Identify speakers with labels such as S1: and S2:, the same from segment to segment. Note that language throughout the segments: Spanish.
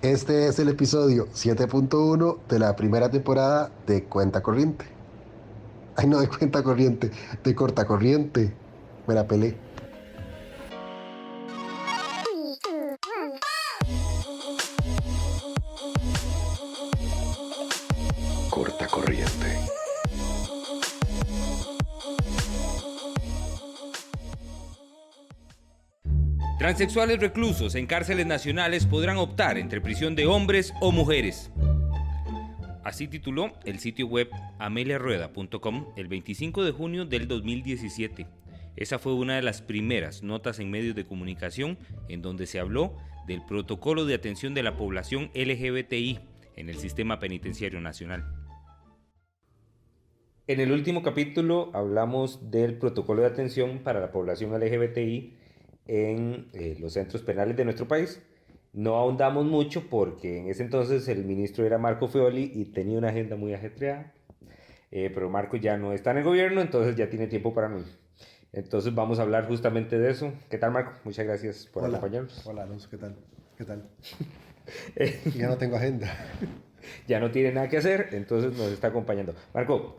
S1: Este es el episodio 7.1 de la primera temporada de Cuenta Corriente. Ay, no, de Cuenta Corriente, de Corta Corriente. Me la pelé. Corta Corriente.
S2: Transexuales reclusos en cárceles nacionales podrán optar entre prisión de hombres o mujeres. Así tituló el sitio web ameliarueda.com el 25 de junio del 2017. Esa fue una de las primeras notas en medios de comunicación en donde se habló del protocolo de atención de la población LGBTI en el sistema penitenciario nacional. En el último capítulo hablamos del protocolo de atención para la población LGBTI en los centros penales de nuestro país. No ahondamos mucho porque en ese entonces el ministro era Marco Feoli y tenía una agenda muy ajetreada, pero Marco ya no está en el gobierno, entonces ya tiene tiempo para mí. Entonces vamos a hablar justamente de eso. ¿Qué tal, Marco? Muchas gracias por acompañarnos.
S1: Hola, Alonso, ¿qué tal? ¿Qué tal? Ya no tengo agenda.
S2: Ya no tiene nada que hacer, entonces nos está acompañando. Marco,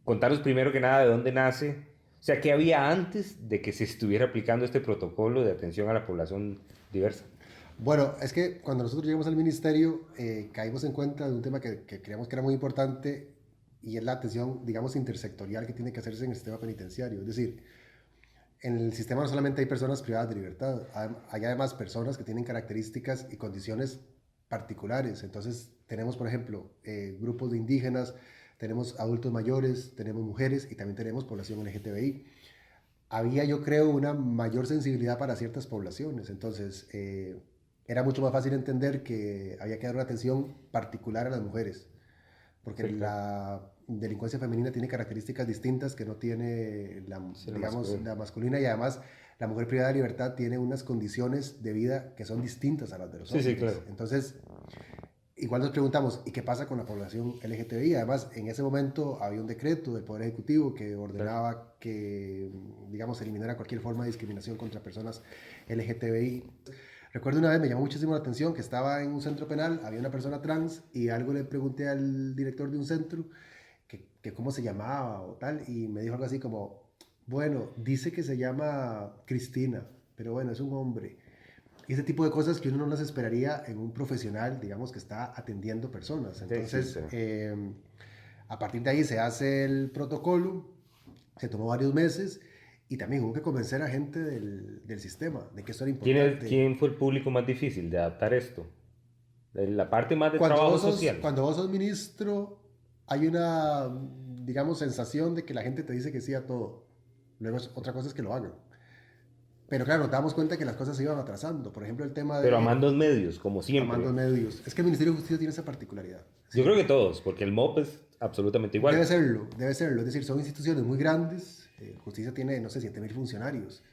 S2: contanos primero que nada de dónde nace, o sea, qué había antes de que se estuviera aplicando este protocolo de atención a la población diversa.
S1: Bueno, es que cuando nosotros llegamos al ministerio caímos en cuenta de un tema que creíamos que era muy importante y es la atención, digamos, intersectorial que tiene que hacerse en el sistema penitenciario. Es decir, en el sistema no solamente hay personas privadas de libertad, hay además personas que tienen características y condiciones particulares. Entonces tenemos, por ejemplo, grupos de indígenas, tenemos adultos mayores, tenemos mujeres y también tenemos población LGTBI. Había, yo creo, una mayor sensibilidad para ciertas poblaciones. Entonces, era mucho más fácil entender que había que dar una atención particular a las mujeres, porque
S2: Sí, claro.
S1: la delincuencia femenina tiene características distintas que no tiene la,
S2: Sí, la
S1: digamos,
S2: masculina.
S1: la masculina, y además la mujer privada de libertad tiene unas condiciones de vida que son distintas a las de los
S2: Sí, sí,
S1: hombres.
S2: claro.
S1: Entonces, igual nos preguntamos, ¿y qué pasa con la población LGTBI? Además, en ese momento había un decreto del Poder Ejecutivo que
S2: Claro.
S1: ordenaba que, digamos, eliminara cualquier forma de discriminación contra personas LGTBI. Recuerdo una vez, me llamó muchísimo la atención, que estaba en un centro penal, había una persona trans y algo le pregunté al director de un centro que cómo se llamaba o tal, y me dijo algo así como, bueno, dice que se llama Cristina, pero bueno, es un hombre. Y ese tipo de cosas que uno no las esperaría en un profesional, digamos, que está atendiendo personas.
S2: Sí, sí, sí.
S1: Entonces, a partir de ahí se hace el protocolo, se tomó varios meses y también hubo que convencer a gente del sistema de que esto era importante.
S2: ¿Quién fue el público más difícil de adaptar esto? De la parte más de trabajo social.
S1: Cuando vos sos ministro, hay una, digamos, sensación de que la gente te dice que sí a todo. Luego otra cosa es que lo hagan. Pero claro, nos damos cuenta que las cosas se iban atrasando. Por ejemplo, el tema
S2: Pero a
S1: de
S2: mandos medios, como
S1: a mandos
S2: siempre.
S1: medios. Es que el Ministerio de Justicia tiene esa particularidad. Es
S2: Yo
S1: decir,
S2: creo que todos, porque el MOP es absolutamente igual.
S1: debe serlo, debe serlo. Es decir, son instituciones muy grandes. Justicia tiene, no sé, 7.000 funcionarios.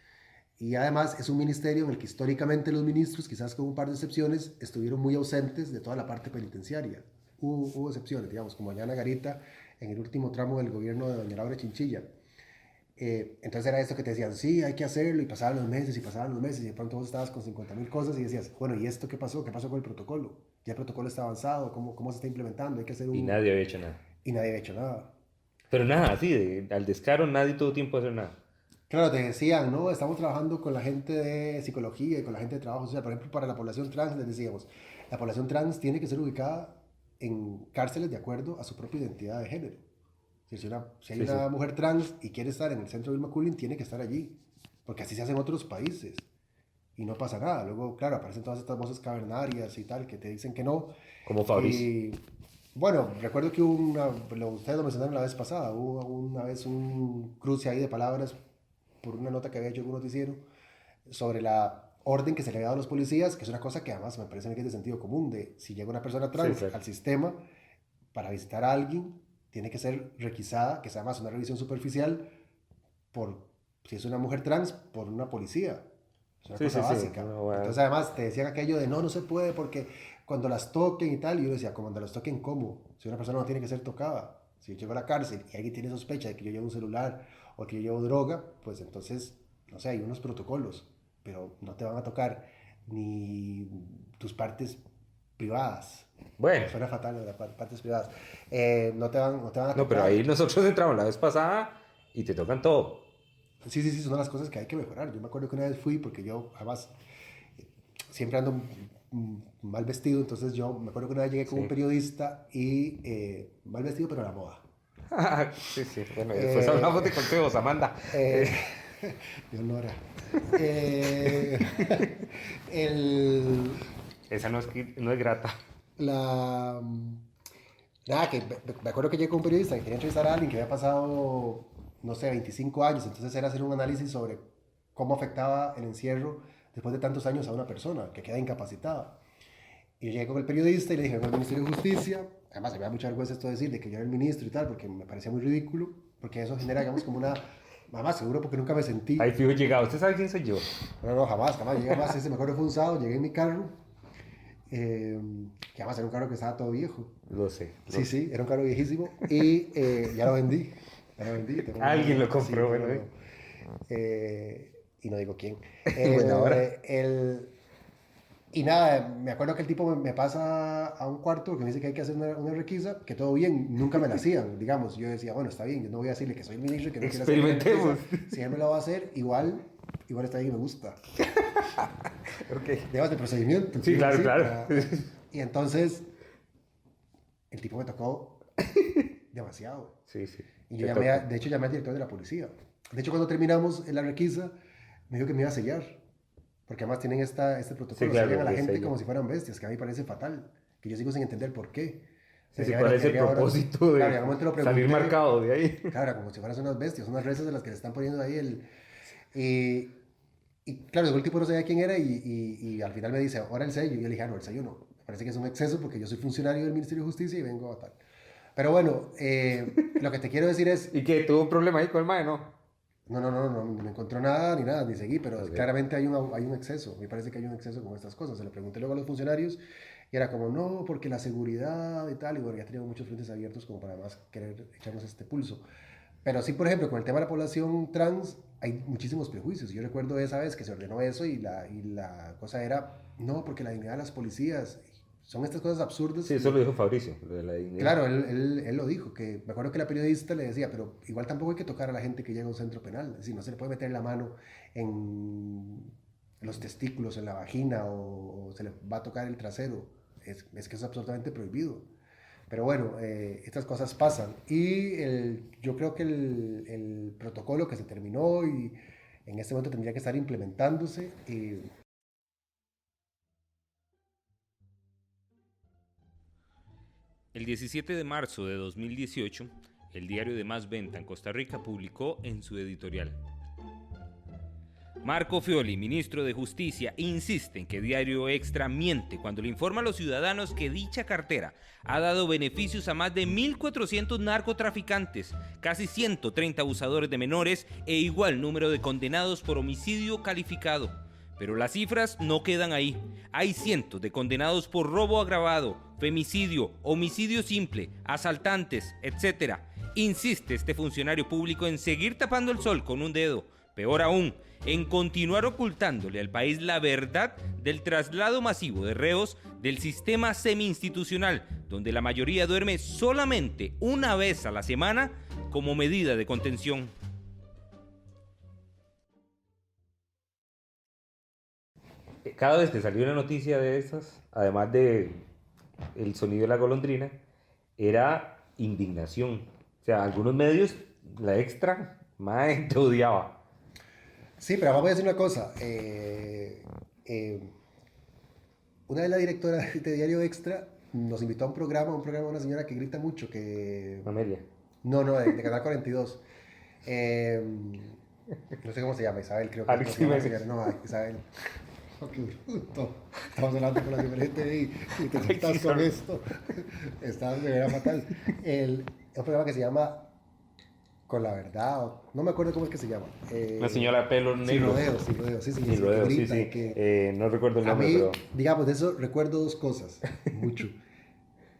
S1: Y además es un ministerio en el que históricamente los ministros, quizás con un par de excepciones, estuvieron muy ausentes de toda la parte penitenciaria. Hubo excepciones, digamos, como Yana Garita en el último tramo del gobierno de doña Laura Chinchilla. Entonces era esto que te decían, sí, hay que hacerlo, y pasaban los meses, y pasaban los meses, y de pronto vos estabas con 50.000 cosas y decías, bueno, ¿y esto qué pasó? ¿Qué pasó con el protocolo? Ya el protocolo está avanzado, ¿cómo se está implementando? Hay que hacer
S2: Y
S1: un...
S2: nadie había hecho nada.
S1: Y nadie había hecho nada.
S2: Pero nada, así, al descaro nadie tuvo tiempo de hacer nada.
S1: Claro, te decían, ¿no? Estamos trabajando con la gente de psicología y con la gente de trabajo social. Por ejemplo, para la población trans, les decíamos, la población trans tiene que ser ubicada en cárceles de acuerdo a su propia identidad de género. Si hay
S2: Sí, sí.
S1: una mujer trans y quiere estar en el centro de Vilma Cullen, tiene que estar allí. Porque así se hace en otros países. Y no pasa nada. Luego, claro, aparecen todas estas voces cavernarias y tal que te dicen que no.
S2: Como Fabricio.
S1: Y bueno, recuerdo que hubo ustedes lo mencionaron la vez pasada, hubo una vez un cruce ahí de palabras por una nota que había hecho en un noticiero sobre la orden que se le había dado a los policías, que es una cosa que además me parece a mí que es de sentido común, de si llega una persona
S2: Sí,
S1: trans
S2: claro.
S1: al sistema para visitar a alguien, tiene que ser requisada, que sea más una revisión superficial, por, si es una mujer trans, por una policía. Es una
S2: Sí,
S1: cosa
S2: sí, sí.
S1: básica.
S2: No,
S1: Entonces además te decían aquello de no, no se puede porque cuando las toquen y tal, y yo decía, cuando las toquen, ¿cómo? Si una persona no tiene que ser tocada. Si yo llego a la cárcel y alguien tiene sospecha de que yo llevo un celular o que yo llevo droga, pues entonces, no sé, hay unos protocolos, pero no te van a tocar ni tus partes privadas.
S2: Bueno.
S1: Suena fatal, las partes privadas. No te van a tocar.
S2: No, pero ahí nosotros entramos la vez pasada y te tocan todo.
S1: Sí, son las cosas que hay que mejorar. Yo me acuerdo que una vez fui, porque yo además siempre ando mal vestido, entonces yo me acuerdo que una vez llegué con un periodista y mal vestido pero a la moda.
S2: Sí, bueno, después hablamos de consejos, Amanda.
S1: Leonora.
S2: Esa no es grata.
S1: Nada, que me acuerdo que llegué con un periodista que quería entrevistar a alguien que había pasado, no sé, 25 años, entonces era hacer un análisis sobre cómo afectaba el encierro después de tantos años a una persona que queda incapacitada. Y yo llegué con el periodista y le dije, vengo al Ministerio de Justicia. Además, me da mucha vergüenza esto de decir de que yo era el ministro y tal, porque me parecía muy ridículo, porque eso genera, digamos, como una... Mamá, seguro porque nunca me sentí...
S2: Ahí fijo llegado. ¿Usted sabe quién soy yo?
S1: No, jamás. Llegué más, me acuerdo fue un sábado, llegué en mi carro, que además era un carro que estaba todo viejo.
S2: Lo sé.
S1: Sí, era un carro viejísimo y ya lo vendí.
S2: Alguien lo compró, bueno.
S1: Y no digo quién.
S2: Bueno, ahora.
S1: Y nada, me acuerdo que el tipo me pasa a un cuarto que me dice que hay que hacer una requisa, que todo bien, nunca me la hacían, digamos. Yo decía, bueno, está bien, yo no voy a decirle que soy el ministro y que no quiero hacer
S2: experimentemos.
S1: Si él me lo va a hacer, igual está bien y me gusta.
S2: Okay.
S1: Digamos, de procedimiento.
S2: Sí, claro.
S1: Y entonces, el tipo me tocó demasiado.
S2: Sí.
S1: Y yo llamé al director de la policía. De hecho, cuando terminamos en la requisa, me dijo que me iba a sellar. Porque además tienen este protocolo,
S2: sí, claro,
S1: sellan a la gente como si fueran bestias, que a mí me parece fatal. Que yo sigo sin entender por qué.
S2: ¿Cuál es el propósito de salir marcado de ahí?
S1: Claro, como si fueran unas bestias, unas reses de las que le están poniendo ahí y claro, el tipo no sabía quién era y al final me dice, ahora el sello. Y yo le dije, no, el sello no. Me parece que es un exceso porque yo soy funcionario del Ministerio de Justicia y vengo a tal. Pero bueno, lo que te quiero decir es...
S2: ¿Y que tuvo un problema ahí con el mae, no?
S1: No me encontró nada, ni seguí, pero claramente hay un exceso. Me parece que hay un exceso con estas cosas. Se lo pregunté luego a los funcionarios y era como, no, porque la seguridad y tal. Y bueno, ya teníamos muchos frentes abiertos como para más querer echarnos este pulso. Pero sí, por ejemplo, con el tema de la población trans hay muchísimos prejuicios. Yo recuerdo esa vez que se ordenó eso y la cosa era, no, porque la dignidad de las policías... Son estas cosas absurdas.
S2: Sí, eso lo dijo Fabricio, lo de la dignidad.
S1: Claro, él lo dijo, que me acuerdo que la periodista le decía, pero igual tampoco hay que tocar a la gente que llega a un centro penal, es decir, no se le puede meter la mano en los testículos, en la vagina, o se le va a tocar el trasero, es que es absolutamente prohibido. Pero bueno, estas cosas pasan, y yo creo que el protocolo que se terminó y en este momento tendría que estar implementándose,
S2: El 17 de marzo de 2018, el diario de más venta en Costa Rica publicó en su editorial: Marco Fioli, ministro de Justicia, insiste en que Diario Extra miente cuando le informa a los ciudadanos que dicha cartera ha dado beneficios a más de 1.400 narcotraficantes, casi 130 abusadores de menores e igual número de condenados por homicidio calificado. Pero las cifras no quedan ahí. Hay cientos de condenados por robo agravado, femicidio, homicidio simple, asaltantes, etc. Insiste este funcionario público en seguir tapando el sol con un dedo. Peor aún, en continuar ocultándole al país la verdad del traslado masivo de reos del sistema semi-institucional, donde la mayoría duerme solamente una vez a la semana como medida de contención. Cada vez que salió una noticia de esas, además de el sonido de la golondrina, era indignación. O sea, algunos medios, la Extra, más te odiaba.
S1: Sí, pero vamos a decir una cosa. Una vez la directora de Diario Extra nos invitó a un programa de una señora que grita mucho, que...
S2: Amelia.
S1: No, de Canal 42. No sé cómo se llama, Isabel, creo que
S2: Alex
S1: es. No, Isabel. Oh, qué bruto. Estamos hablando con la diferente y te saltas con esto. Está de verdad fatal. Un programa que se llama Con la Verdad, no me acuerdo cómo es que se llama.
S2: Una señora de pelo negro.
S1: Sin rodeo, sí.
S2: Sin rodeo, sí. No recuerdo el nombre, pero...
S1: digamos, de eso recuerdo dos cosas, mucho.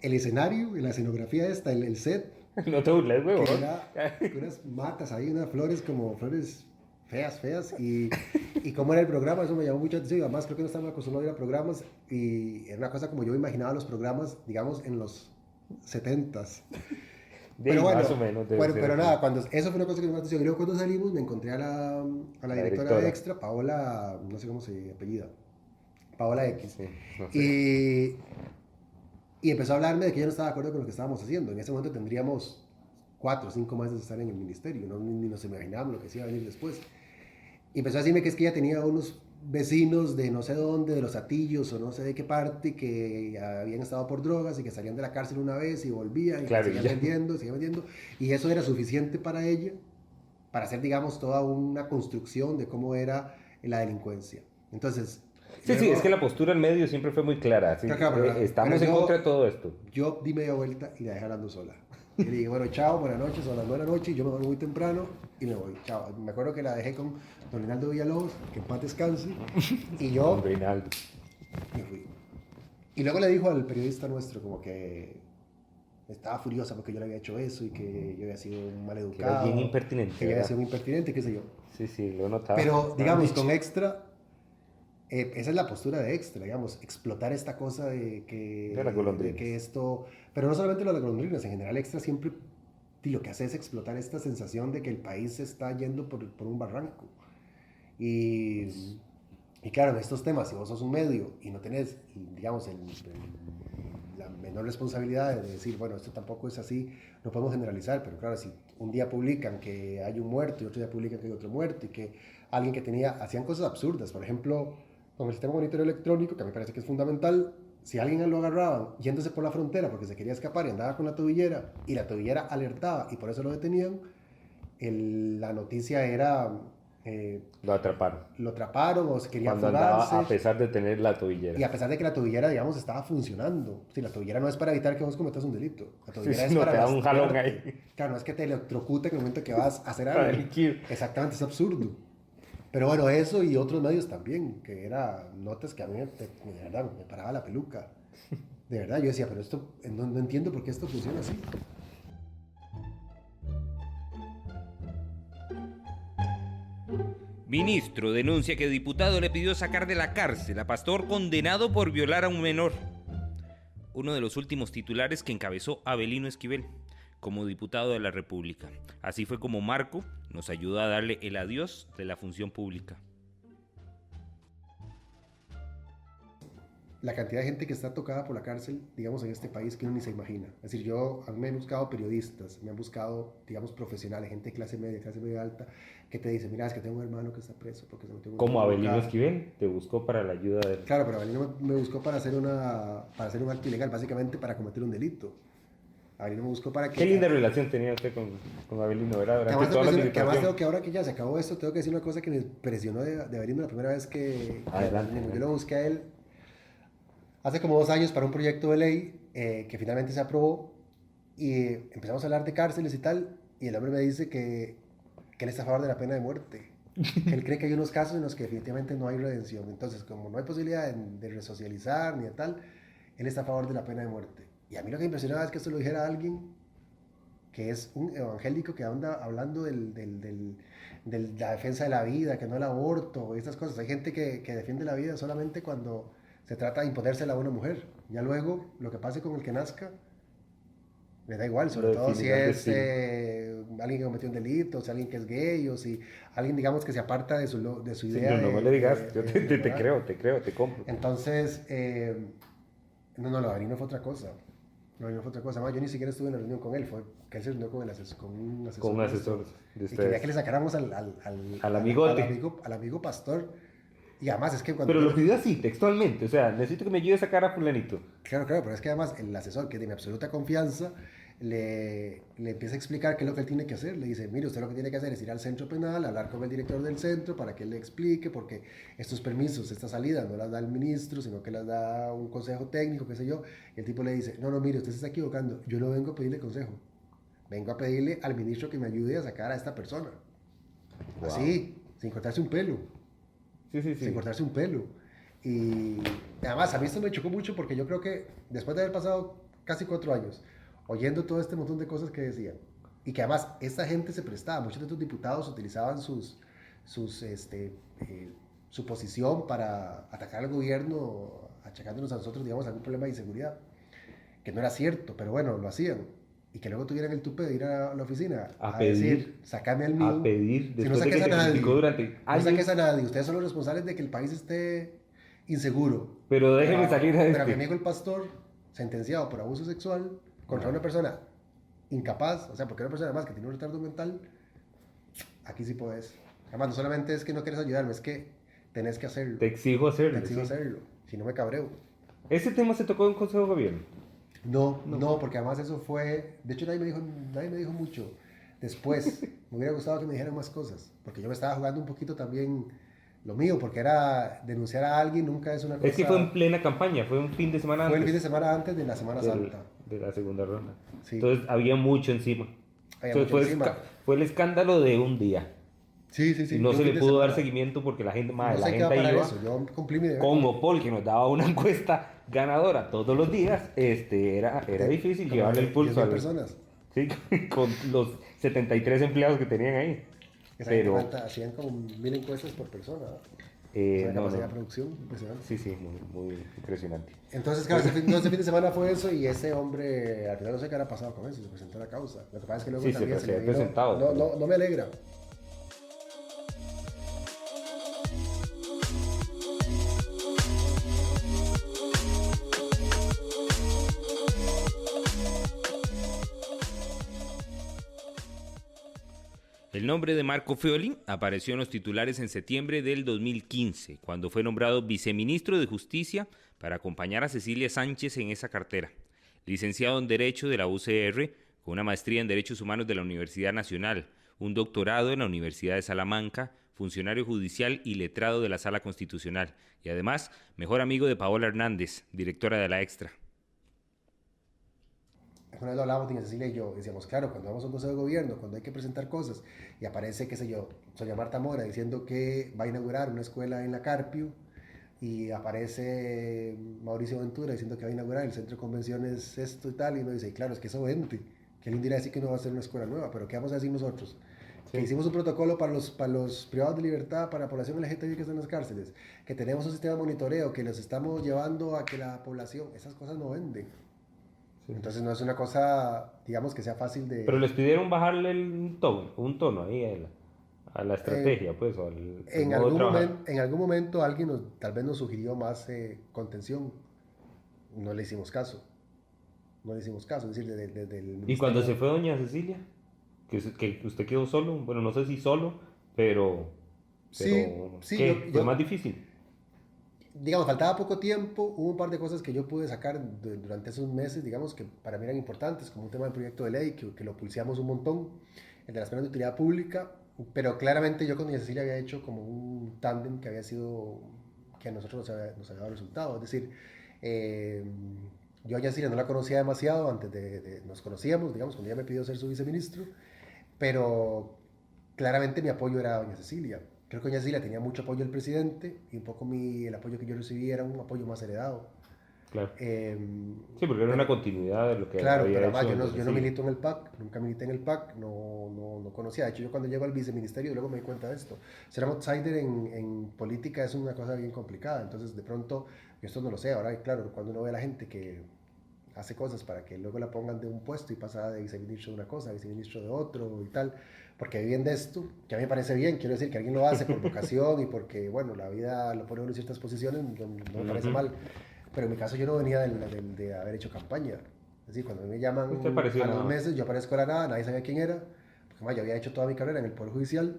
S1: El escenario, la escenografía el set.
S2: No te burles, huevo.
S1: Unas matas ahí, unas flores como flores feas, y Y cómo era el programa, eso me llamó mucho la atención. Y además creo que no estaba acostumbrado a ir a programas y era una cosa como yo imaginaba los programas, digamos, en los 70s. Pero bueno,
S2: más o menos debe
S1: bueno,
S2: ser
S1: pero
S2: así.
S1: nada, eso fue una cosa que me llamó la atención. Y luego cuando salimos me encontré a la directora de Extra, Paola, no sé cómo se apellida, Paola X.
S2: Sí, no sé.
S1: Y empezó a hablarme de que yo no estaba de acuerdo con lo que estábamos haciendo. En ese momento tendríamos 4 o 5 meses de estar en el ministerio, ¿no? Ni nos imaginábamos lo que se iba a venir después. Y empezó a decirme que es que ella tenía unos vecinos de no sé dónde, de los Atillos o no sé de qué parte, que habían estado por drogas y que salían de la cárcel una vez y volvían y
S2: Claro,
S1: que seguían vendiendo. Y eso era suficiente para ella, para hacer, digamos, toda una construcción de cómo era la delincuencia. Entonces,
S2: Sí, sí, es que la postura en medio siempre fue muy clara. Sí,
S1: claro,
S2: estamos
S1: pero
S2: en contra de todo esto.
S1: yo di media vuelta y la dejé hablando sola. Y le dije, bueno, chao, buenas noches, son las 9 de la noche, y yo me voy muy temprano y me voy, chao. Me acuerdo que la dejé con don Reinaldo Villalobos, que en paz descanse, y yo
S2: Don Reinaldo.
S1: me fui. Y luego le dijo al periodista nuestro como que estaba furiosa porque yo le había hecho eso y que yo había sido un maleducado.
S2: Que era bien impertinente,
S1: Que yo había
S2: ¿verdad?
S1: sido un impertinente, qué sé yo.
S2: Sí, sí, lo notaba.
S1: Pero, digamos, con Extra, esa es la postura de Extra, digamos, explotar esta cosa de
S2: De las golondrinas.
S1: que esto, pero no solamente lo de las golondrinas, en general Extra siempre lo que hace es explotar esta sensación de que el país se está yendo por un barranco. Y, y claro, en estos temas, si vos sos un medio y no tenés, digamos, la menor responsabilidad de decir, bueno, esto tampoco es así, no podemos generalizar, pero claro, si un día publican que hay un muerto y otro día publican que hay otro muerto y que alguien que hacían cosas absurdas, por ejemplo, con el sistema de monitoreo electrónico, que a mí me parece que es fundamental, si alguien lo agarraban yéndose por la frontera porque se quería escapar y andaba con la tobillera y la tobillera alertaba y por eso lo detenían, la noticia era
S2: Lo atraparon.
S1: lo atraparon o se quería
S2: Cuando
S1: fugarse.
S2: andaba a pesar de tener la tobillera.
S1: Y a pesar de que la tobillera, digamos, estaba funcionando. Sí, la tobillera no es para evitar que vos cometas un delito. La tobillera
S2: Sí,
S1: es
S2: no
S1: para
S2: te da un jalón
S1: lastimarte.
S2: ahí.
S1: Claro, no es que te electrocute en el momento que vas a hacer
S2: Para
S1: algo.
S2: delinquir.
S1: Exactamente, es absurdo. Pero bueno, eso y otros medios también, que era notas que a mí de verdad me paraba la peluca. De verdad, yo decía, pero esto, no entiendo por qué esto funciona así.
S2: Ministro denuncia que diputado le pidió sacar de la cárcel a pastor condenado por violar a un menor. Uno de los últimos titulares que encabezó Avelino Esquivel como diputado de la República. Así fue como Marco nos ayudó a darle el adiós de la función pública.
S1: La cantidad de gente que está tocada por la cárcel, digamos, en este país que uno ni se imagina. Es decir, a mí me han buscado periodistas, me han buscado, digamos, profesionales, gente de clase media alta, que te dice, mira, es que tengo un hermano que está preso porque se metió en un
S2: Como Avelino
S1: lugar".
S2: Esquivel te buscó para la ayuda de...
S1: Claro, pero Avelino me buscó para hacer un acto ilegal, básicamente para cometer un delito. Avelino me buscó para que...
S2: Qué linda relación tenía usted con Avelino, ¿verdad?
S1: Que
S2: Durante
S1: además,
S2: toda la
S1: tengo
S2: administración.
S1: que ahora que ya se acabó esto, tengo que decir una cosa que me impresionó de Avelino la primera vez que
S2: Adelante.
S1: yo lo busqué a él hace como 2 años para un proyecto de ley que finalmente se aprobó y empezamos a hablar de cárceles y tal, y el hombre me dice que él está a favor de la pena de muerte. Que él cree que hay unos casos en los que definitivamente no hay redención. Entonces, como no hay posibilidad de resocializar ni de tal, él está a favor de la pena de muerte. Y a mí lo que me impresionaba es que esto lo dijera alguien que es un evangélico que anda hablando de la defensa de la vida, que no el aborto, estas cosas. Hay gente que defiende la vida solamente cuando se trata de imponérsela a una mujer. Ya luego, lo que pase con el que nazca, le da igual, sobre todo si es alguien que cometió un delito, o si alguien que es gay, o si alguien, digamos, que se aparta de su idea.
S2: No, no me le digas, yo te creo, te compro.
S1: Entonces, no, lo de Avelino fue otra cosa. No, no fue otra cosa. Además, yo ni siquiera estuve en la reunión con él, fue que él se reunió con un asesor.
S2: Con un asesor de
S1: y
S2: ustedes.
S1: quería que le sacáramos al
S2: amigote.
S1: al amigo pastor. Y además es que cuando...
S2: Pero lo pidió así, textualmente. O sea, necesito que me ayude a sacar a fulanito.
S1: Claro, pero es que además el asesor, que es de mi absoluta confianza, le empieza a explicar qué es lo que él tiene que hacer. Le dice, mire, usted lo que tiene que hacer es ir al centro penal, hablar con el director del centro para que él le explique, porque estos permisos, estas salidas, no las da el ministro, sino que las da un consejo técnico, qué sé yo. Y el tipo le dice, no, mire, usted se está equivocando. Yo no vengo a pedirle consejo. Vengo a pedirle al ministro que me ayude a sacar a esta persona. Wow. Así, sin cortarse un pelo.
S2: Sí.
S1: Sin cortarse un pelo. Y además, a mí esto me chocó mucho porque yo creo que después de haber pasado casi 4 años oyendo todo este montón de cosas que decían, y que además esta gente se prestaba, muchos de estos diputados utilizaban sus su posición para atacar al gobierno, achacándonos a nosotros, digamos, algún problema de inseguridad, que no era cierto, pero bueno, lo hacían. Y que luego tuvieran el tupe de ir a la oficina
S3: A
S1: a
S3: pedir,
S1: decir, sacame al mío.
S3: a pedir,
S1: Si no
S3: después de que
S1: saques a
S3: te
S1: nadie,
S3: criticó durante
S1: no
S3: años,
S1: saques a nadie, ustedes son los responsables de que el país esté inseguro.
S3: pero déjenme salir a
S1: Pero a mi
S3: este.
S1: amigo el pastor, sentenciado por abuso sexual contra una persona incapaz, o sea, porque una persona además que tiene un retardo mental, aquí sí puedes. Además, no solamente es que no quieres ayudarme, es que tenés que hacerlo.
S3: Te exijo hacerlo.
S1: Te exigo
S3: sí.
S1: hacerlo, si no me cabreo.
S3: Ese tema se tocó en Consejo de Gobierno.
S1: No, porque además eso fue, de hecho nadie me dijo mucho. Después, me hubiera gustado que me dijeran más cosas, porque yo me estaba jugando un poquito también lo mío, porque era denunciar a alguien, nunca es una cosa...
S3: Es que fue en plena campaña, fue un fin de semana
S1: Fue
S3: antes.
S1: el fin de semana antes de la Semana Santa.
S3: De la segunda ronda.
S1: Sí.
S3: Entonces había mucho encima.
S1: Había
S3: Entonces
S1: mucho encima.
S3: fue el escándalo de un día.
S1: Sí.
S3: Y no
S1: un
S3: se
S1: fin
S3: le
S1: de
S3: pudo dar
S1: semana.
S3: seguimiento porque la gente,
S1: No
S3: madre, la
S1: sé qué va a
S3: gente
S1: parar
S3: iba
S1: eso, yo cumplí mi deber.
S3: con Opol, que nos daba una encuesta ganadora todos los días. Era difícil
S1: Como
S3: llevarle el pulso
S1: 10.000
S3: a
S1: personas.
S3: Sí, con los 73 empleados que tenían ahí.
S1: Esa
S3: Pero,
S1: gente hacían como 1.000 encuestas por persona.
S3: no,
S1: capacidad
S3: no.
S1: de producción, impresionante.
S3: Sí, muy impresionante.
S1: Entonces, claro, ese fin de semana fue eso y ese hombre, al final no sé qué habrá pasado con eso, se presentó a la causa. Lo que pasa es que luego
S3: Sí,
S1: también
S3: se
S1: le
S3: ha
S1: vino-
S3: presentado.
S1: No me alegra.
S2: El nombre de Marco Fioli apareció en los titulares en septiembre del 2015, cuando fue nombrado viceministro de Justicia para acompañar a Cecilia Sánchez en esa cartera. Licenciado en Derecho de la UCR, con una maestría en Derechos Humanos de la Universidad Nacional, un doctorado en la Universidad de Salamanca, funcionario judicial y letrado de la Sala Constitucional, y además mejor amigo de Paola Hernández, directora de La Extra.
S1: Una vez lo hablábamos, doña Cecilia y yo, decíamos, claro, cuando vamos a un consejo de gobierno, cuando hay que presentar cosas, y aparece, qué sé yo, doña Marta Mora diciendo que va a inaugurar una escuela en la Carpio, y aparece Mauricio Ventura diciendo que va a inaugurar el centro de convenciones esto y tal, y uno dice, y claro, es que eso vende, que él dirá decir que no va a hacer una escuela nueva, pero ¿qué vamos a decir nosotros?
S3: Sí.
S1: Que hicimos un protocolo para los privados de libertad, para la población LGTBI que está en las cárceles, que tenemos un sistema de monitoreo, que los estamos llevando a que la población, esas cosas no venden.
S3: Sí.
S1: Entonces no es una cosa, digamos, que sea fácil de...
S3: Pero les pidieron bajarle un tono ahí a la estrategia, pues, o al
S1: en,
S3: modo de trabajar.
S1: en algún momento alguien tal vez nos sugirió más contención. No le hicimos caso. Es decir, desde el
S3: Y cuando
S1: ministerio-
S3: se fue doña Cecilia, que usted quedó solo, bueno, no sé si solo, pero
S1: Sí,
S3: ¿qué? Fue más difícil.
S1: Digamos, faltaba poco tiempo, hubo un par de cosas que yo pude sacar durante esos meses, digamos, que para mí eran importantes, como un tema del proyecto de ley, que lo pulseamos un montón, el de las penas de utilidad pública, pero claramente yo con doña Cecilia había hecho como un tándem que había sido, que a nosotros nos había dado resultado, es decir, yo a doña Cecilia no la conocía demasiado, antes nos conocíamos, digamos, cuando ella me pidió ser su viceministro, pero claramente mi apoyo era a doña Cecilia. Creo que doña Cecilia tenía mucho apoyo del presidente y un poco el apoyo que yo recibí era un apoyo más heredado.
S3: Claro.
S1: Eh,
S3: Sí, porque era una continuidad de lo que
S1: claro,
S3: había
S1: pero
S3: hecho
S1: además
S3: doña
S1: yo no
S3: Cecilia.
S1: milito en el PAC, nunca milité en el PAC, no conocía. De hecho, yo cuando llego al viceministerio luego me di cuenta de esto. Ser outsider en política es una cosa bien complicada, entonces de pronto, yo esto no lo sé, ahora claro, cuando uno ve a la gente que hace cosas para que luego la pongan de un puesto y pasa de viceministro de una cosa a viceministro de otro y tal, porque viven de esto, que a mí me parece bien, quiero decir que alguien lo hace por vocación y porque, bueno, la vida lo pone uno en ciertas posiciones, no me parece mal, pero en mi caso yo no venía de haber hecho campaña, es decir, cuando me llaman
S3: Usted apareció
S1: a los
S3: nada.
S1: meses, yo aparezco de la nada, nadie sabía quién era, porque además yo había hecho toda mi carrera en el Poder Judicial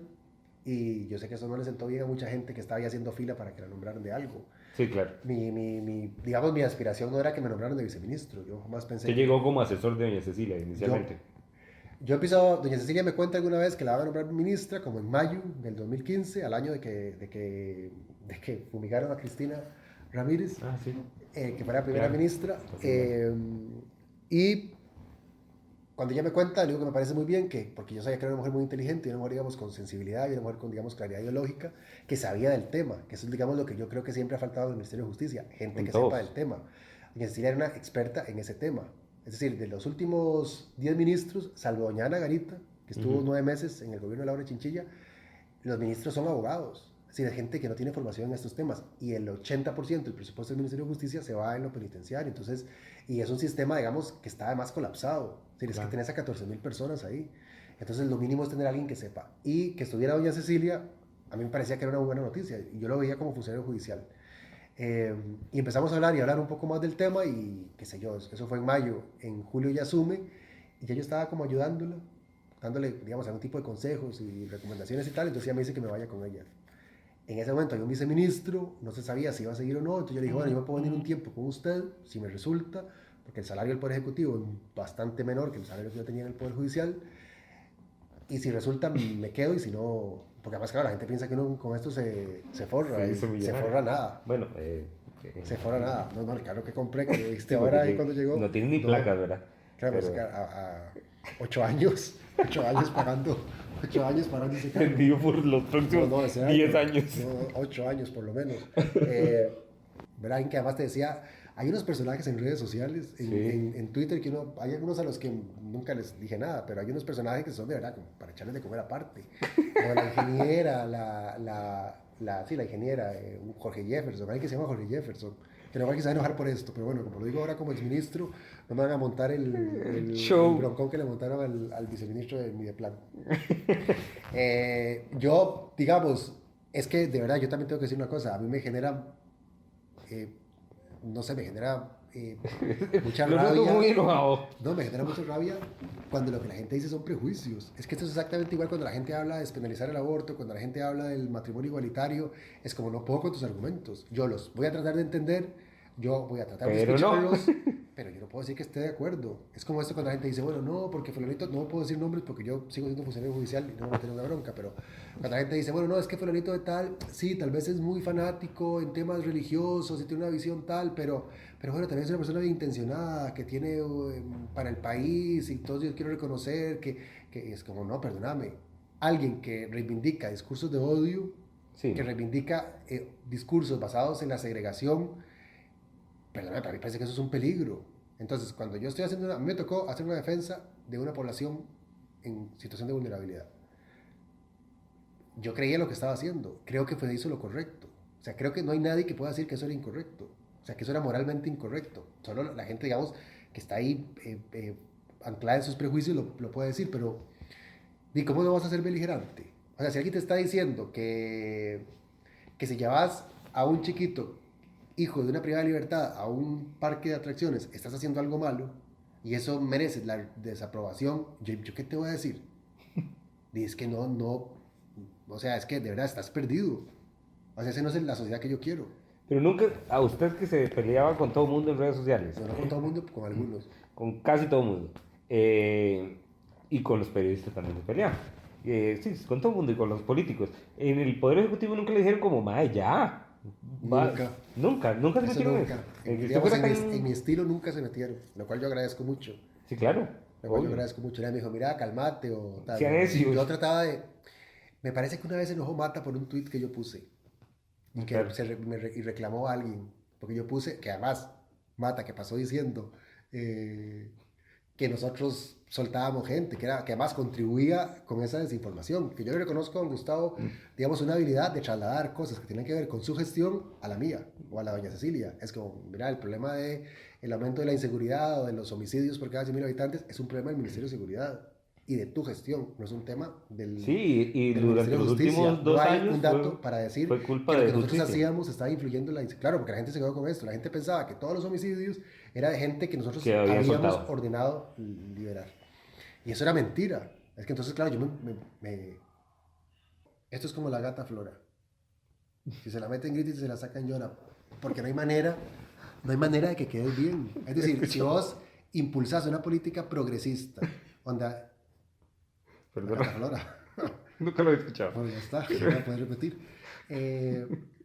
S1: y yo sé que eso no le sentó bien a mucha gente que estaba ahí haciendo fila para que la nombraran de algo.
S3: Sí, claro.
S1: Digamos, mi aspiración no era que me nombraran de viceministro, yo jamás pensé...
S3: Usted llegó como asesor de doña Cecilia inicialmente.
S1: Yo empiezo, doña Cecilia me cuenta alguna vez que la van a nombrar ministra, como en mayo del 2015, al año de que fumigaron a Cristina Ramírez,
S3: Ah, sí.
S1: que fuera primera
S3: Claro.
S1: ministra. Y cuando ella me cuenta, le digo que me parece muy bien, porque yo sabía que era una mujer muy inteligente, y una mujer, digamos, con sensibilidad, y una mujer con, digamos, claridad ideológica, que sabía del tema, que eso es, digamos, lo que yo creo que siempre ha faltado en el Ministerio de Justicia, gente
S3: En
S1: que
S3: todos.
S1: sepa del tema. Doña Cecilia era una experta en ese tema. Es decir, de los últimos 10 ministros, salvo doña Ana Garita, que estuvo 9 meses en el gobierno de Laura Chinchilla, los ministros son abogados. Es decir, hay gente que no tiene formación en estos temas. Y el 80% del presupuesto del Ministerio de Justicia se va en lo penitenciario. Entonces, y es un sistema, digamos, que está además colapsado. Es decir, es que tenés a 14.000 personas ahí. Entonces, lo mínimo es tener a alguien que sepa. Y que estuviera doña Cecilia, a mí me parecía que era una buena noticia. Y yo lo veía como funcionario judicial. Y empezamos a hablar y a hablar un poco más del tema y qué sé yo, eso fue en mayo. En julio ya asume y ya yo estaba como ayudándola, dándole, digamos, algún tipo de consejos y recomendaciones y tal. Entonces ella me dice que me vaya con ella. En ese momento había un viceministro, no se sabía si iba a seguir o no. Entonces yo le dije, bueno, yo me puedo venir un tiempo con usted, si me resulta, porque el salario del Poder Ejecutivo es bastante menor que el salario que yo tenía en el Poder Judicial. Y si resulta, me quedo, y si no, porque además, claro, la gente piensa que uno con esto se forra, y se forra nada.
S3: Bueno,
S1: Se forra nada. No, no, el carro que compré, que viste
S3: sí,
S1: ahora ahí cuando llegó.
S3: no tiene ni placas, ¿verdad?
S1: Claro, pero... pues a 8 años, 8 años pagando, 8 años pagando ese carro.
S3: Vendido por los próximos 10 años.
S1: No, 8 años por lo menos. ¿Verdad? Que además te decía, hay unos personajes en redes sociales, en Twitter, que hay algunos a los que nunca les dije nada, pero hay unos personajes que son de verdad como para echarles de comer aparte. Como la ingeniera, la ingeniera, Jorge Jefferson, alguien que se llama Jorge Jefferson, que no va a quizá enojar por esto, pero bueno, como lo digo ahora como exministro, no me van a montar el broncón que le montaron al viceministro de Mideplan. Yo, digamos, es que de verdad yo también tengo que decir una cosa, a mí me genera... no sé, me genera mucha rabia.
S3: Muy enojado.
S1: No, me genera mucha rabia cuando lo que la gente dice son prejuicios. Es que esto es exactamente igual cuando la gente habla de despenalizar el aborto, cuando la gente habla del matrimonio igualitario. Es como, no puedo con tus argumentos. Yo los voy a tratar de entender, yo voy a tratar de escucharlos, pero yo no puedo decir que esté de acuerdo. Es como esto cuando la gente dice, bueno, no, porque fulanito, no puedo decir nombres porque yo sigo siendo funcionario judicial y no me tener una bronca, pero cuando la gente dice, bueno, no, es que fulanito de tal, sí, tal vez es muy fanático en temas religiosos y tiene una visión tal, pero bueno, también es una persona bien intencionada, que tiene para el país y todo, yo quiero reconocer que es como, no, perdóname, alguien que reivindica discursos de odio, que reivindica discursos basados en la segregación, perdóname, para mí parece que eso es un peligro. Entonces, cuando yo estoy haciendo a mí me tocó hacer una defensa de una población en situación de vulnerabilidad. Yo creía en lo que estaba haciendo, creo que hizo lo correcto. O sea, creo que no hay nadie que pueda decir que eso era incorrecto. O sea, que eso era moralmente incorrecto. Solo la gente, digamos, que está ahí anclada en sus prejuicios lo puede decir, pero ¿y cómo no vas a ser beligerante? O sea, si alguien te está diciendo que si llevas a un chiquito, hijo de una privada de libertad, a un parque de atracciones, estás haciendo algo malo y eso merece la desaprobación, ¿yo qué te voy a decir? Y es que no, o sea, es que de verdad estás perdido. O sea, esa no es la sociedad que yo quiero.
S3: Pero nunca, a usted que se peleaba con todo el mundo en redes sociales.
S1: No con todo el mundo, con algunos.
S3: Con casi todo el mundo. Y con los periodistas también se peleaba. Sí, con todo el mundo y con los políticos. En el Poder Ejecutivo nunca le dijeron como, mae, ya. Nunca se metieron en eso.
S1: En mi estilo nunca se metieron, lo cual yo agradezco mucho.
S3: Sí, claro.
S1: Lo cual yo agradezco mucho. Ella me dijo, mira, calmate o tal.
S3: Yo
S1: trataba de... Me parece que una vez se enojó Mata por un tweet que yo puse. Y que y reclamó a alguien. Porque yo puse, que además, Mata, que pasó diciendo que nosotros soltábamos gente, que además contribuía con esa desinformación. Que yo le reconozco a don Gustavo, digamos, una habilidad de trasladar cosas que tienen que ver con su gestión a la mía o a la doña Cecilia. Es como, mira, el problema del aumento de la inseguridad o de los homicidios por cada 100.000 habitantes es un problema del Ministerio de Seguridad y de tu gestión, no es un tema del...
S3: Sí, y
S1: del
S3: durante los últimos 2 años
S1: un dato para decir
S3: fue culpa
S1: que lo
S3: de
S1: que nosotros
S3: justicia.
S1: hacíamos estaba influyendo en la inseguridad. Claro, porque la gente se quedó con esto. La gente pensaba que todos los homicidios era de gente que nosotros habíamos ordenado liberar. Y eso era mentira. Es que entonces, claro, yo esto es como la gata Flora. Si se la meten grita y se la sacan llora. Porque no hay manera de que quede bien. Es decir, si vos impulsás una política progresista, onda...
S3: Perdón.
S1: Flora.
S3: Nunca lo he escuchado.
S1: Bueno, ya está, no voy a poder repetir.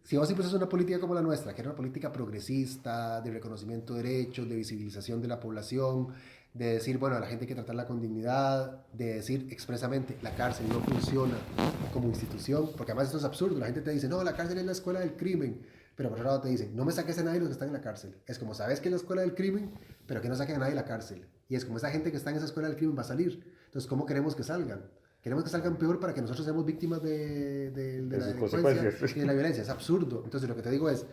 S1: Si vos impulsas una política como la nuestra, que era una política progresista, de reconocimiento de derechos, de visibilización de la población, de decir, bueno, a la gente hay que tratarla con dignidad, de decir expresamente, la cárcel no funciona como institución, porque además esto es absurdo, la gente te dice, no, la cárcel es la escuela del crimen, pero por otro lado te dicen, no me saques a nadie de los que están en la cárcel. Es como, sabes que es la escuela del crimen, pero que no saquen a nadie de la cárcel. Y es como, esa gente que está en esa escuela del crimen va a salir. Entonces, ¿cómo queremos que salgan? Queremos que salgan peor para que nosotros seamos víctimas de la
S3: sus
S1: delincuencia
S3: consecuencias.
S1: y de la violencia. Es absurdo. Entonces, lo que te digo es,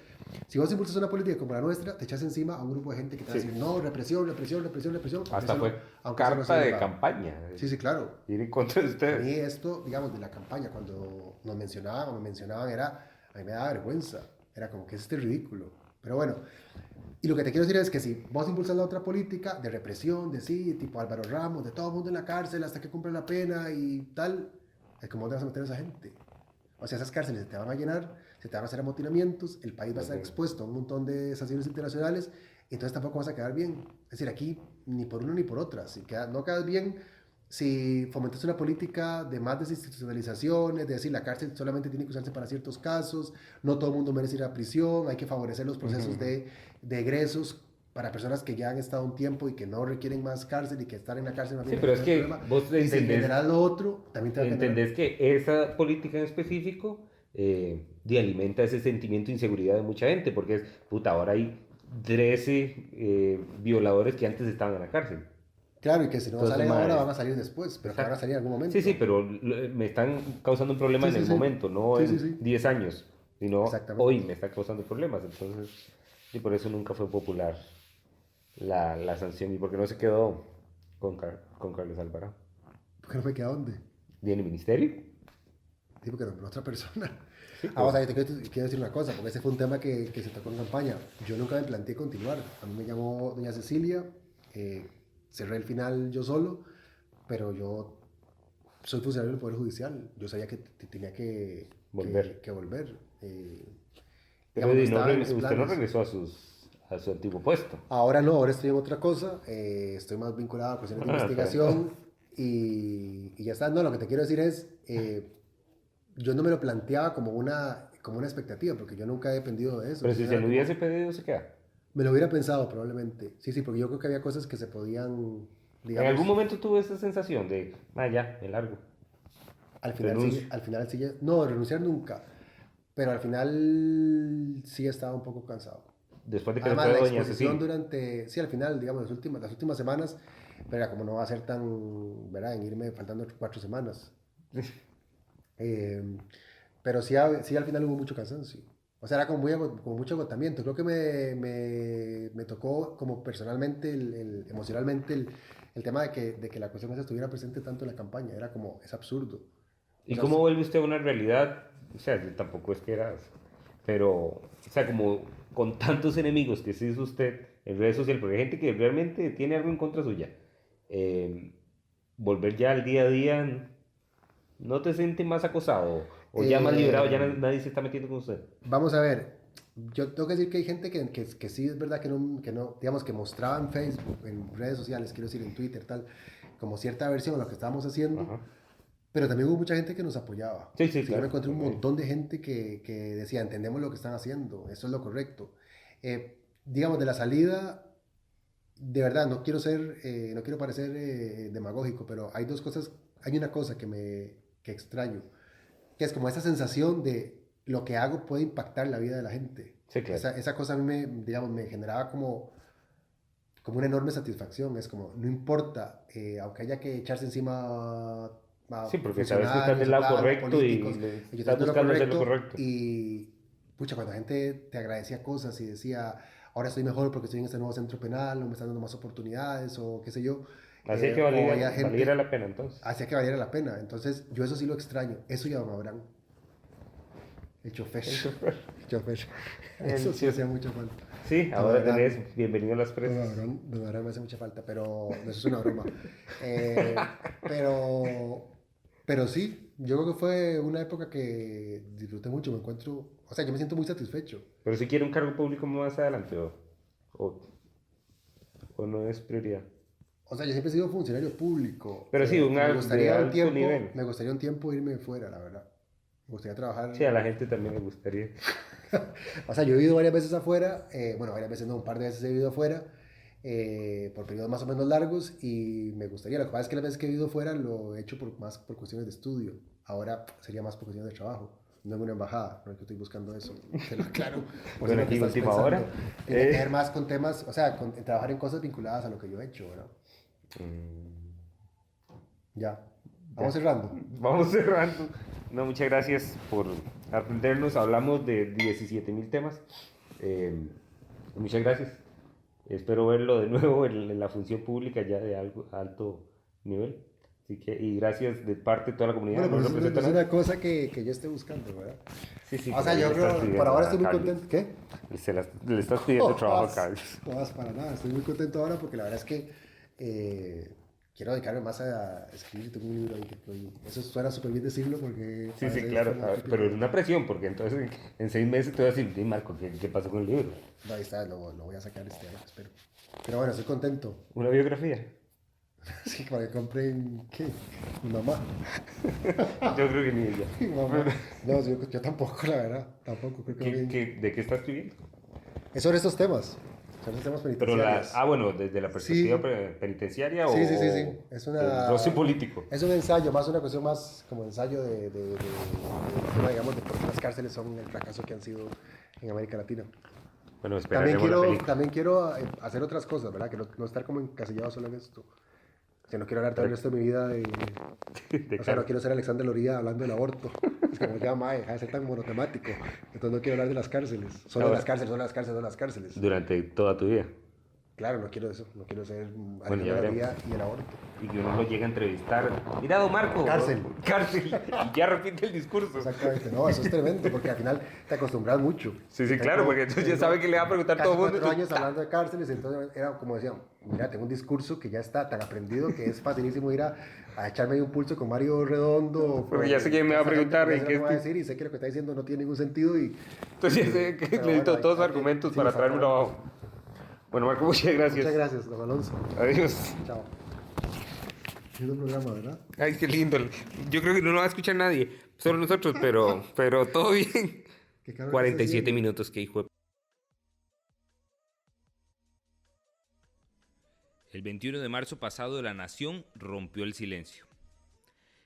S1: si vos impulsas una política como la nuestra, te echas encima a un grupo de gente que te va a decir, no, represión, represión, represión, represión.
S3: Hasta fue
S1: aunque eso no
S3: carta de
S1: sirva.
S3: campaña.
S1: Sí, sí, claro.
S3: Ir en contra de
S1: A
S3: ustedes.
S1: mí esto, digamos, de la campaña, cuando nos mencionaban o me mencionaban, a mí me daba vergüenza. Era como que es este ridículo. Pero bueno, y lo que te quiero decir es que si vos impulsas la otra política de represión, de sí, tipo Álvaro Ramos, de todo el mundo en la cárcel hasta que cumplan la pena y tal, es como te vas a meter a esa gente. O sea, esas cárceles se te van a llenar, se te van a hacer amotinamientos, el país va a estar expuesto a un montón de sanciones internacionales, y entonces tampoco vas a quedar bien. Es decir, aquí ni por una ni por otra. Si no quedas bien, si fomentas una política de más desinstitucionalización, es decir, la cárcel solamente tiene que usarse para ciertos casos, no todo el mundo merece ir a prisión, hay que favorecer los procesos de egresos para personas que ya han estado un tiempo y que no requieren más cárcel y que están en la cárcel.
S3: Sí, pero es que vos
S1: y si generas lo otro, también te va a
S3: entendés que esa política en específico alimenta ese sentimiento de inseguridad de mucha gente, porque es, puta, ahora hay 13 violadores que antes estaban en la cárcel.
S1: Claro, y que si no
S3: Entonces,
S1: salen ahora van a salir después, pero que van a salir en algún momento.
S3: Sí, sí, pero me están causando un problema en el momento, no en 10 años, sino hoy me está causando problemas. Entonces, y por eso nunca fue popular la sanción y porque no se quedó con Carlos Alvarado.
S1: ¿Por qué no me queda dónde?
S3: ¿Viene el ministerio?
S1: Sí, porque nombró otra persona.
S3: Sí,
S1: O sea, yo te quiero decir una cosa, porque ese fue un tema que se tocó en campaña. Yo nunca me planteé continuar. A mí me llamó doña Cecilia, cerré el final yo solo, pero yo soy funcionario del Poder Judicial. Yo sabía que tenía que volver.
S3: Pero usted no regresó a su antiguo puesto.
S1: Ahora no, ahora estoy en otra cosa. Estoy más vinculado a cuestiones de investigación y ya está. No, lo que te quiero decir es, yo no me lo planteaba como una expectativa, porque yo nunca he dependido de eso.
S3: Pero si se lo hubiese pedido, se queda.
S1: Me lo hubiera pensado probablemente. Sí, sí, porque yo creo que había cosas que se podían, digamos...
S3: ¿En algún momento tuve esa sensación de, ya, me largo?
S1: Al final sí, no, renunciar nunca. Pero al final sí estaba un poco cansado.
S3: Después de que
S1: Además,
S3: le
S1: la
S3: fue doña
S1: exposición
S3: Cecilia.
S1: sí, al final, digamos, las últimas semanas, pero era como no va a ser tan, ¿verdad? En irme faltando 4 semanas. Pero sí, sí, al final hubo mucho cansancio. O sea, era como mucho agotamiento. Creo que me tocó como personalmente, emocionalmente, el tema de que la cuestión esa estuviera presente tanto en la campaña. Era como, es absurdo.
S3: ¿Y cómo vuelve usted a una realidad? O sea, tampoco es que eras, pero, o sea, como con tantos enemigos que se hizo usted en redes sociales, porque hay gente que realmente tiene algo en contra suya, volver ya al día a día, ¿no te sientes más acosado? ¿O ya más liberado, ya nadie se está metiendo con usted?
S1: Vamos a ver, yo tengo que decir que hay gente que sí es verdad que no, digamos, que mostraba en Facebook, en redes sociales, quiero decir en Twitter, tal, como cierta versión de lo que estábamos haciendo. Ajá. Pero también hubo mucha gente que nos apoyaba.
S3: Sí, claro.
S1: Yo me encontré un montón de gente que decía, entendemos lo que están haciendo, eso es lo correcto. Digamos, de la salida, de verdad, no quiero parecer demagógico, pero hay una cosa que extraño, que es como esa sensación de lo que hago puede impactar la vida de la gente.
S3: Sí, claro.
S1: Esa cosa a mí me generaba como una enorme satisfacción. Es como, no importa, aunque haya que echarse encima...
S3: Sí, porque sabes que estás del lado correcto y estás buscando hacer lo correcto.
S1: Y, pucha, cuando la gente te agradecía cosas y decía, ahora estoy mejor porque estoy en este nuevo centro penal, o me están dando más oportunidades, o qué sé yo.
S3: Hacía que valiera la pena, entonces.
S1: Hacía que valiera la pena. Entonces, yo eso sí lo extraño. Eso y a don Abraham. El chofer. Eso sí hacía mucha falta.
S3: Sí, ahora tenés bienvenido a las presas.
S1: Don Abraham me hace mucha falta, pero eso es una broma. Pero sí, yo creo que fue una época que disfruté mucho, yo me siento muy satisfecho.
S3: Pero si quiere un cargo público más adelante, o no es prioridad.
S1: O sea, yo siempre he sido funcionario público.
S3: Pero sí,
S1: me gustaría un tiempo irme fuera, la verdad. Me gustaría trabajar.
S3: Sí, a la gente también le gustaría.
S1: O sea, yo he vivido varias veces afuera, varias veces no, un par de veces he vivido afuera, por periodos más o menos largos, y me gustaría. Lo que pasa es que las veces que he vivido afuera lo he hecho más por cuestiones de estudio. Ahora sería más por cuestiones de trabajo. No en una embajada, no es que estoy buscando eso, te lo aclaro. Por
S3: bueno, aquí última hora.
S1: Tiene que ver más con temas, o sea, trabajar en cosas vinculadas a lo que yo he hecho, ¿verdad? Ya. Vamos cerrando.
S3: Vamos cerrando. No, muchas gracias por atendernos. Hablamos de 17.000 temas. Muchas gracias. Espero verlo de nuevo en la función pública ya de alto nivel. Así que, y gracias de parte de toda la comunidad.
S1: Bueno, pues es una cosa que yo estoy buscando, ¿verdad?
S3: Sí,
S1: O sea, yo creo, por ahora estoy muy contento. ¿Qué?
S3: Le estás pidiendo trabajo a Carlos.
S1: No vas para nada, estoy muy contento ahora porque la verdad es que quiero dedicarme más a escribir. Tengo un libro ahí que eso suena súper bien decirlo porque...
S3: Sí, claro, pero es una presión porque entonces en 6 meses te voy a decir, Marco, ¿qué pasó con el libro?
S1: No, ahí está, lo voy a sacar este año, espero. Pero bueno, estoy contento.
S3: ¿Una biografía?
S1: Sí, para que compren, ¿qué? Mi mamá.
S3: Yo creo que ni ella.
S1: Mi mamá. No, yo tampoco, la verdad. Tampoco creo que...
S3: ¿De qué estás escribiendo?
S1: Es sobre estos temas. Sobre estos temas penitenciarios.
S3: Bueno, desde la perspectiva penitenciaria
S1: sí,
S3: o...
S1: Sí. Es una...
S3: Roce político.
S1: Es un ensayo, más una cuestión más como ensayo de digamos, de por qué las cárceles son el fracaso que han sido en América Latina.
S3: Bueno, esperaremos la película.
S1: También quiero hacer otras cosas, ¿verdad? Que no estar como encasillado solo en esto. O sea, no quiero hablar todo el resto de mi vida o sea, no quiero ser Alexander Loría hablando del aborto. Es como ya, mae, deja de ser tan monotemático. Entonces no quiero hablar de las cárceles. Solo de las cárceles.
S3: Durante toda tu vida.
S1: Claro, no quiero eso. No quiero ser
S3: Alexander
S1: Loría y el aborto.
S3: Y que uno lo llegue a entrevistar. Mira, don Marco.
S1: Cárcel.
S3: Y ya repite el discurso.
S1: Exactamente. No, eso es tremendo porque al final te acostumbras mucho.
S3: Sí, claro, porque entonces ya sabe que le va a preguntar todo el mundo.
S1: 4 años hablando de cárceles, entonces era como decían, mira, tengo un discurso que ya está tan aprendido que es facilísimo ir a echarme ahí un pulso con Mario Redondo.
S3: Porque ya sé que me va a preguntar
S1: en qué va a decir y sé que lo que está diciendo no tiene ningún sentido y...
S3: Entonces ya sé que necesito todos los argumentos para traérmelo abajo. Bueno, Marco, muchas gracias.
S1: Muchas gracias, don Alonso.
S3: Adiós.
S1: Chao. Lindo programa, ¿verdad?
S3: Ay, qué lindo. Yo creo que no lo va a escuchar nadie, solo nosotros, pero todo bien. 47 minutos, que hijo de...
S2: El 21 de marzo pasado, la nación rompió el silencio.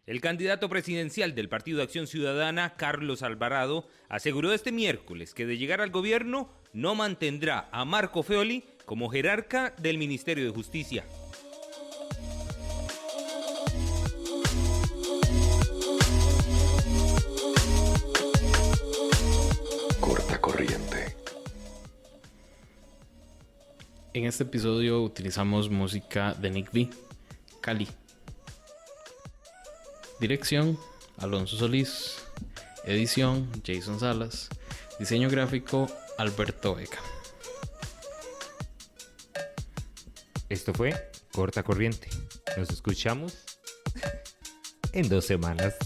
S2: El candidato presidencial del Partido de Acción Ciudadana, Carlos Alvarado, aseguró este miércoles que de llegar al gobierno no mantendrá a Marco Feoli como jerarca del Ministerio de Justicia.
S4: Corta corriente.
S5: En este episodio utilizamos música de Nick V, Cali. Dirección, Alonso Solís. Edición, Jason Salas. Diseño gráfico, Alberto Vega.
S2: Esto fue Corta Corriente. Nos escuchamos en 2 semanas.